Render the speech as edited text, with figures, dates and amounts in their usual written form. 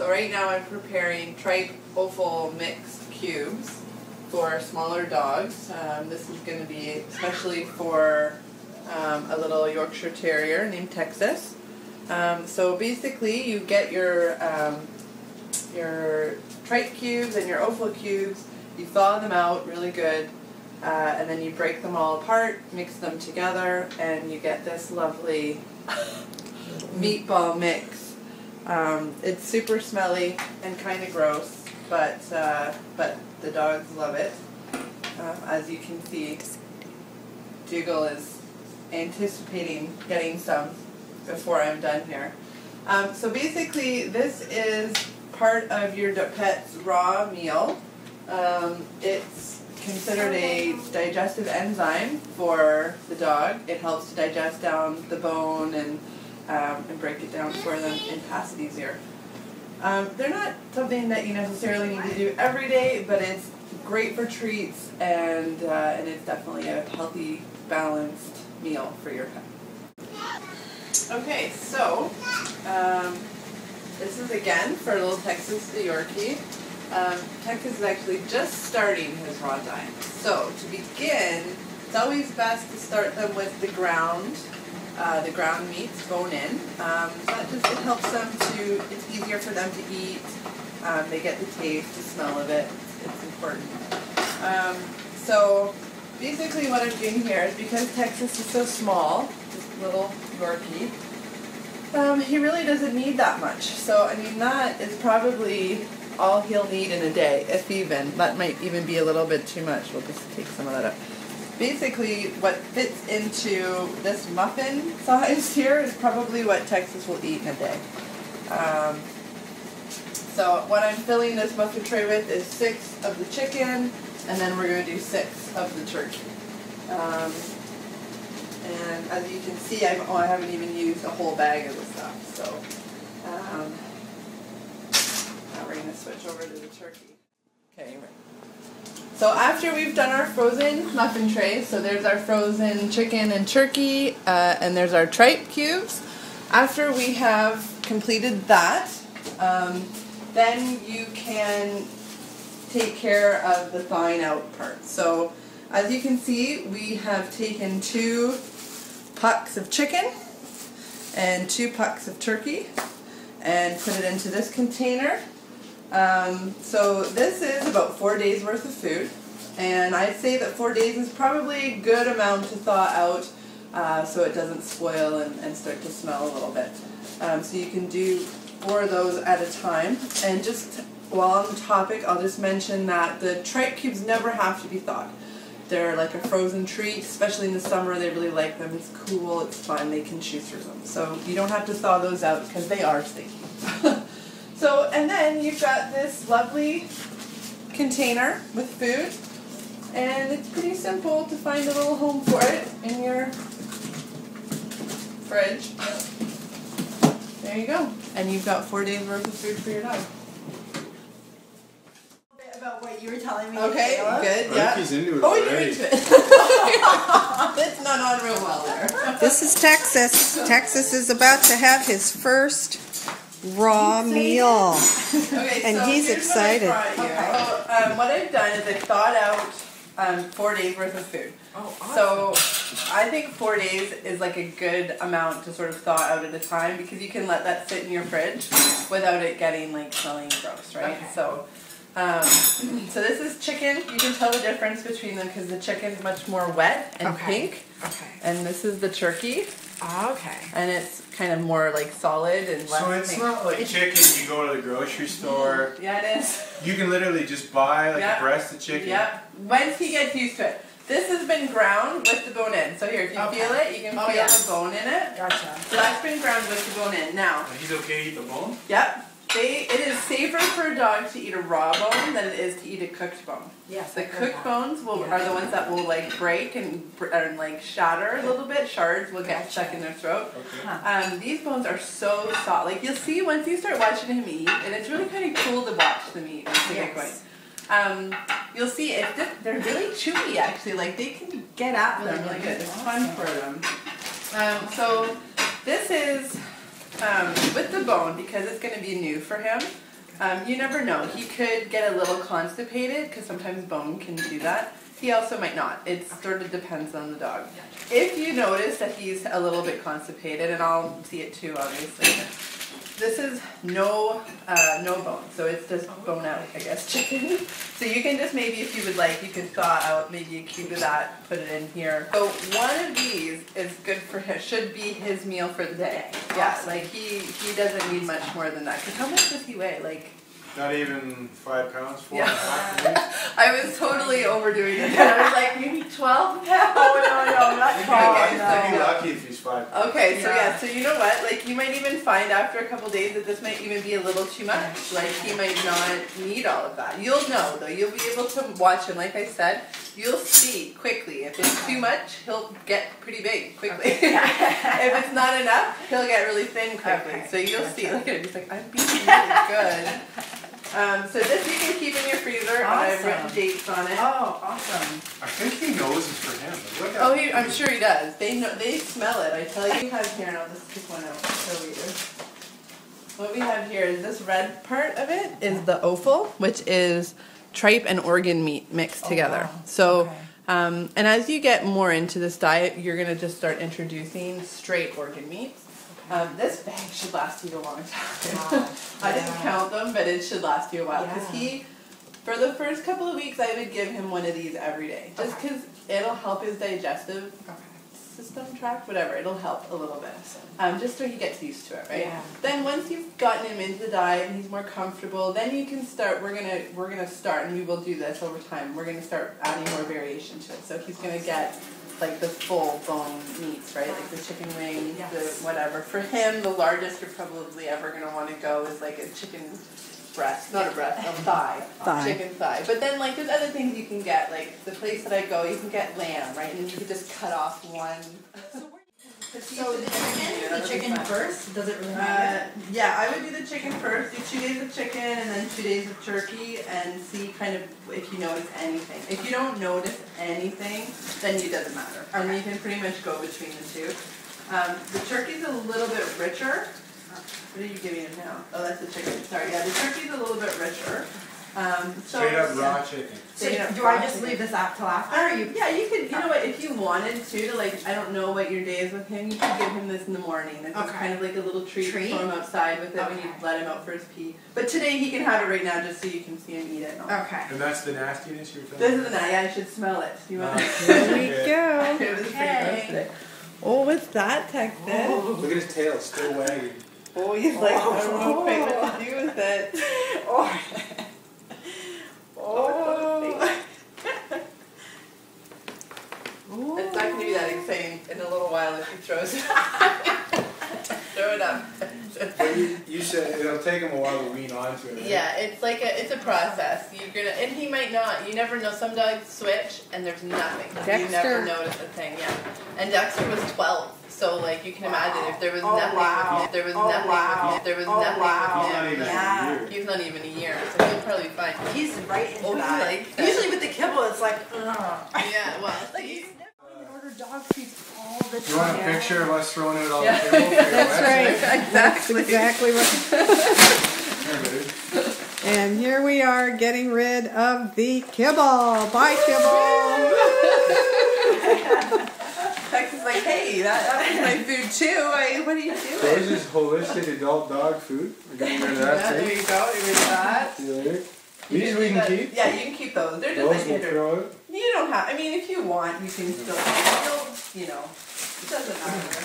So right now I'm preparing tripe offal mixed cubes for smaller dogs. This is going to be especially for a little Yorkshire Terrier named Texas. So basically you get your tripe cubes and your offal cubes, you thaw them out really good, and then you break them all apart, mix them together, and you get this lovely meatball mix. It's super smelly and kind of gross, but the dogs love it. As you can see, Dougal is anticipating getting some before I'm done here. So basically this is part of your pet's raw meal. It's considered a digestive enzyme for the dog. It helps to digest down the bone and break it down for them and pass it easier. They're not something that you necessarily need to do every day, but it's great for treats, and it's definitely a healthy, balanced meal for your pet. Okay, so this is again for little Texas the Yorkie. Texas is actually just starting his raw diet. So to begin, it's always best to start them with the ground meats, bone in. It helps them to, it's easier for them to eat. They get the taste, the smell of it. It's important. So basically what I'm doing here is, because Texas is so small, this little Yorkie, he really doesn't need that much. So I mean, that is probably all he'll need in a day, if even. That might even be a little bit too much. We'll just take some of that up. Basically, what fits into this muffin size here is probably what Texas will eat in a day. So what I'm filling this muffin tray with is 6 of the chicken, and then we're going to do 6 of the turkey. And as you can see, I haven't even used a whole bag of the stuff. So now we're going to switch over to the turkey. Okay, right. So after we've done our frozen muffin trays, so there's our frozen chicken and turkey, and there's our tripe cubes. After we have completed that, then you can take care of the thawing out part. So as you can see, we have taken 2 pucks of chicken and 2 pucks of turkey and put it into this container. So this is about 4 days worth of food, and I'd say that 4 days is probably a good amount to thaw out so it doesn't spoil and start to smell a little bit. So you can do 4 of those at a time. And just while on the topic, I'll just mention that the tripe cubes never have to be thawed. They're like a frozen treat, especially in the summer. They really like them. It's cool, it's fun, they can chew through them. So you don't have to thaw those out because they are sticky. So, and then you've got this lovely container with food, and it's pretty simple to find a little home for it in your fridge. There you go. And you've got 4 days worth of food for your dog. About what you were telling me. Okay, good, yeah. He's into it Oh, already. you're into it. It's not on real well there. This is Texas. Texas is about to have his first raw meal. Okay, And so he's here's excited. What I brought you. So, what I've done is I've thawed out 4 days worth of food. Oh, awesome. So I think 4 days is like a good amount to sort of thaw out at a time, because you can let that sit in your fridge without it getting like smelly and gross, right? Okay. So this is chicken. You can tell the difference between them because the chicken's much more wet and pink. Okay. And this is the turkey. Okay. And it's kind of more like solid and less So it's pink. not like chicken you go to the grocery store. Yeah, it is. You can literally just buy like a breast of chicken. Yep. Once he gets used to it. This has been ground with the bone in. So here, if you feel it, you can feel the bone in it. Gotcha. So that's been ground with the bone in. Now, He's okay to eat the bone? yep. It is safer for a dog to eat a raw bone than it is to eat a cooked bone. Yes. The cooked bones are the ones that will like break and like shatter a little bit. Shards will get stuck in their throat. Okay. These bones are so soft. Like you'll see once you start watching him eat, and it's really kind of cool to watch them eat. That's the big point. You'll see they're really chewy actually. Like they can get at them really good. It's fun for them. So this is with the bone, because it's going to be new for him. You never know. He could get a little constipated because sometimes bone can do that. He also might not. It sort of depends on the dog. If you notice that he's a little bit constipated, and I'll see it too, obviously. This is no bone, so it's just bone out, I guess, chicken. So you can just maybe, if you would like, you can thaw out maybe a cube of that, put it in here. So one of these is good for him, should be his meal for the day. Yeah, like he doesn't need much more than that. Because how much does he weigh? Like, not even 5 pounds, 4 yeah. and a half maybe? I was totally overdoing it. I was like, maybe 12 pounds. Oh, no, not 12. I'd be lucky if he's 5 pounds. Okay, so yeah, so you know what? Like, you might even find after a couple days that this might even be a little too much. Like, he might not need all of that. You'll know, though. You'll be able to watch him. Like I said, you'll see quickly. If it's too much, he'll get pretty big quickly. If it's not enough, he'll get really thin quickly. Okay. So you'll see. Look at him. He's like, I'm being really good. So this you can keep in your freezer, and I've written dates on it. Oh, awesome. I think he knows it's for him. Look at Oh, I'm sure he does. They know, they smell it. I tell you. We have here, and I'll just pick one out for readers. What we have here is this red part of it is the offal, which is tripe and organ meat mixed together. Wow. So, Okay. and as you get more into this diet, you're gonna just start introducing straight organ meats. This bag should last you a long time. Wow. I didn't count them, but it should last you a while. Because Yeah. for the first couple of weeks, I would give him one of these every day. Just Okay. because it'll help his digestive system tract, whatever. It'll help a little bit. Just so he gets used to it, right? Yeah. Then once you've gotten him into the diet and he's more comfortable, then you can start. We're gonna start, and we will do this over time. We're gonna start adding more variation to it. So he's gonna get like the full bone meats, right? Like the chicken wings, Yes. the whatever. For him, the largest you're probably ever gonna want to go is like a chicken breast, not a breast, a thigh. Thigh. Chicken thigh. But then like there's other things you can get, like the place that I go, you can get lamb, right? And you can just cut off one. So the chicken first, does it really matter? Yeah, I would do the chicken first, do 2 days of chicken and then 2 days of turkey and see kind of if you notice anything. If you don't notice anything, then it doesn't matter. And you can pretty much go between the two. The turkey's a little bit richer. What are you giving him now? Oh, that's the chicken. Sorry, yeah, the turkey's a little bit richer. straight up raw chicken. So do I just leave this out till after? Or you? Yeah, you could, you know what, if you wanted to, like, I don't know what your day is with him, you could give him this in the morning. It's just Okay. kind of like a little treat. Treat? Throw him outside with it when you Okay. let him out for his pee. But today he can have it right now just so you can see him eat it. And all. Okay. And that's the nastiness you're talking This is the night, yeah, I should smell it. You want There we go. It was pretty Okay. gross today. Oh, what's that, Texas? Oh, Look at his tail, still wagging. he's like, I don't know quite what to do with it. Oh. It's not going to be that exciting in a little while if he throws it. Throw it up. But you said it'll take him a while to wean onto it, right? Yeah, it's like it's a process. You're gonna, and he might not. You never know. Some dogs switch, and there's nothing. You never Dexter. notice a thing. Yeah, and Dexter was 12, so like you can imagine if there was nothing. wow. If there was Oh, nothing. wow. If there was Oh, nothing. wow. He's not with even him. Yeah. a year. He's not even a year, so he'll probably be fine. He's right into Oh, he that. likes it. Usually with the kibble, it's like, ugh. Yeah, well, Like, see? you order dog treats all the time. You want a picture of us throwing out all Yeah. the kibble for your That's website? right. Exactly. Exactly what. There it is. And here we are getting rid of the kibble. Bye, kibble. Tex is like, hey, that was my food too. What are you So doing? this is holistic adult dog food. We're getting rid of Yeah, that there too. you go. There is that. See you later. You These can we do can that. keep. Yeah, you can keep those. They're just Those like we'll hitter. throw out. You don't have. I mean, if you want, you can still. You know, it doesn't matter.